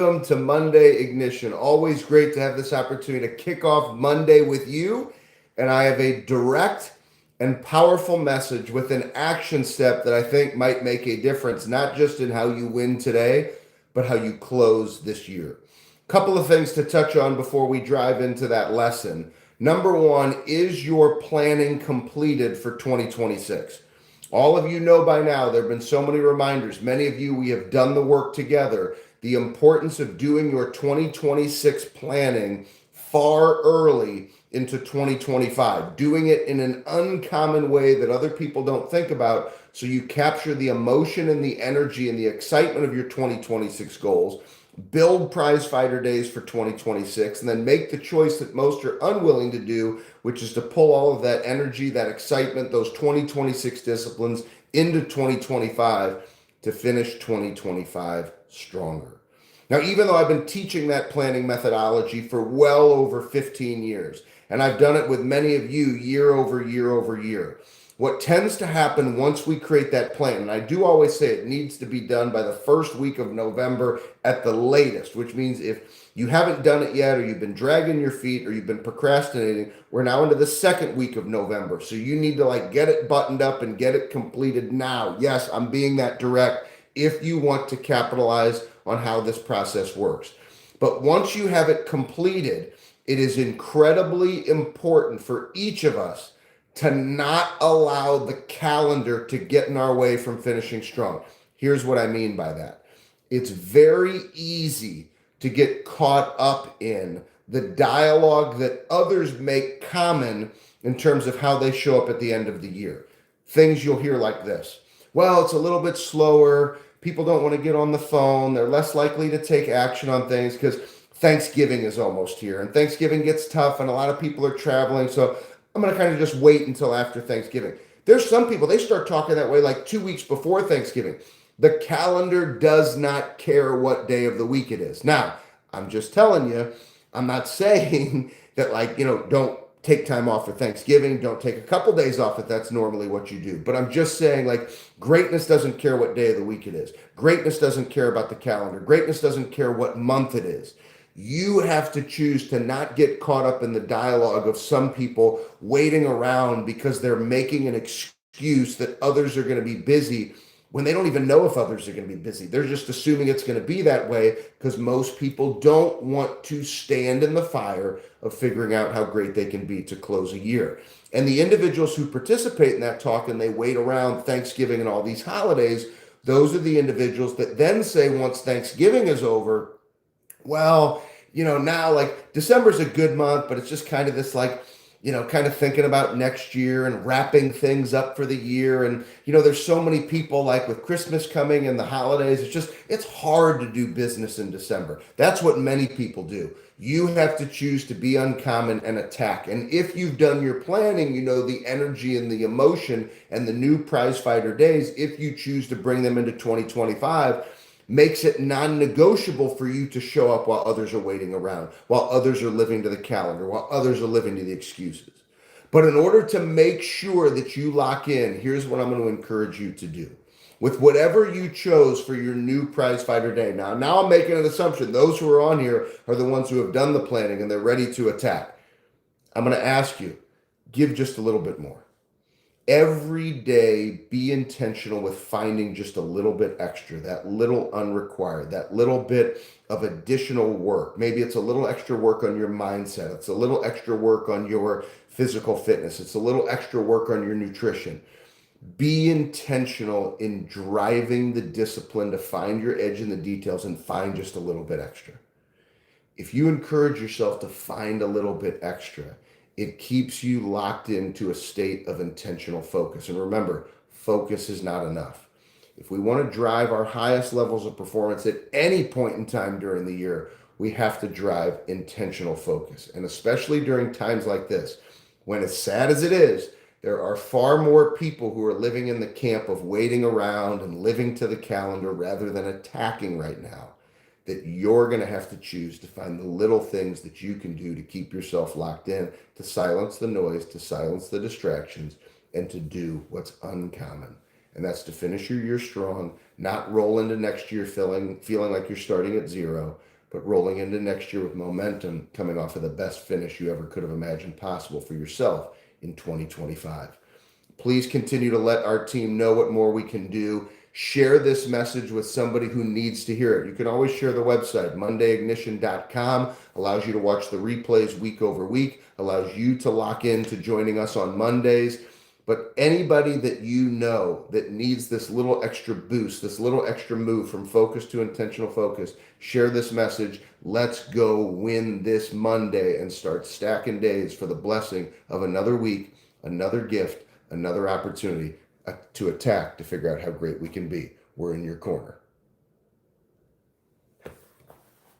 Welcome to Monday Ignition. Always great to have this opportunity to kick off Monday with you. And I have a direct and powerful message with an action step that I think might make a difference, not just in how you win today, but how you close this year. Couple of things to touch on before we drive into that lesson. Number one, is your planning completed for 2026? All of you know by now, there have been so many reminders. Many of you, we have done the work together. The importance of doing your 2026 planning far early into 2025, doing it in an uncommon way that other people don't think about, so you capture the emotion and the energy and the excitement of your 2026 goals, build prize fighter days for 2026, and then make the choice that most are unwilling to do, which is to pull all of that energy, that excitement, those 2026 disciplines into 2025 to finish 2025 stronger. Now, even though I've been teaching that planning methodology for well over 15 years, and I've done it with many of you year over year over year, what tends to happen once we create that plan, and I do always say it needs to be done by the first week of November at the latest, which means if you haven't done it yet, or you've been dragging your feet, or you've been procrastinating, we're now into the second week of November. So you need to get it buttoned up and get it completed now. Yes, I'm being that direct if you want to capitalize on how this process works. But once you have it completed, it is incredibly important for each of us to not allow the calendar to get in our way from finishing strong. Here's what I mean by that. It's very easy to get caught up in the dialogue that others make common in terms of how they show up at the end of the year. Things you'll hear like this. Well, it's a little bit slower. People don't want to get on the phone. They're less likely to take action on things because Thanksgiving is almost here, and Thanksgiving gets tough, and a lot of people are traveling. So I'm going to kind of just wait until after Thanksgiving. There's some people, they start talking that way like 2 weeks before Thanksgiving. The calendar does not care what day of the week it is. Now, I'm just telling you, I'm not saying that, don't take time off for Thanksgiving. Don't take a couple days off if that's normally what you do. But I'm just saying, greatness doesn't care what day of the week it is. Greatness doesn't care about the calendar. Greatness doesn't care what month it is. You have to choose to not get caught up in the dialogue of some people waiting around because they're making an excuse that others are going to be busy when they don't even know if others are going to be busy. They're just assuming it's going to be that way because most people don't want to stand in the fire of figuring out how great they can be to close a year. And the individuals who participate in that talk and they wait around Thanksgiving and all these holidays, those are the individuals that then say once Thanksgiving is over, well, now December's a good month, but it's just kind of this kind of thinking about next year and wrapping things up for the year. And, there's so many people with Christmas coming and the holidays. It's hard to do business in December. That's what many people do. You have to choose to be uncommon and attack. And if you've done your planning, the energy and the emotion and the new prize fighter days, if you choose to bring them into 2025, makes it non-negotiable for you to show up while others are waiting around, while others are living to the calendar, while others are living to the excuses. But in order to make sure that you lock in, here's what I'm going to encourage you to do. With whatever you chose for your new prize fighter day. Now I'm making an assumption. Those who are on here are the ones who have done the planning and they're ready to attack. I'm going to ask you, give just a little bit more. Every day, be intentional with finding just a little bit extra, that little unrequired, that little bit of additional work. Maybe it's a little extra work on your mindset. It's a little extra work on your physical fitness. It's a little extra work on your nutrition. Be intentional in driving the discipline to find your edge in the details and find just a little bit extra. If you encourage yourself to find a little bit extra, it keeps you locked into a state of intentional focus. And remember, focus is not enough. If we want to drive our highest levels of performance at any point in time during the year, we have to drive intentional focus. And especially during times like this, when as sad as it is, there are far more people who are living in the camp of waiting around and living to the calendar rather than attacking right now, that you're going to have to choose to find the little things that you can do to keep yourself locked in, to silence the noise, to silence the distractions, and to do what's uncommon. And that's to finish your year strong, not roll into next year feeling like you're starting at zero, but rolling into next year with momentum, coming off of the best finish you ever could have imagined possible for yourself in 2025. Please continue to let our team know what more we can do. Share this message with somebody who needs to hear it. You can always share the website. mondayignition.com allows you to watch the replays week over week, allows you to lock in to joining us on Mondays. But anybody that you know that needs this little extra boost, this little extra move from focus to intentional focus, share this message. Let's go win this Monday and start stacking days for the blessing of another week, another gift, another opportunity to attack, to figure out how great we can be. We're in your corner.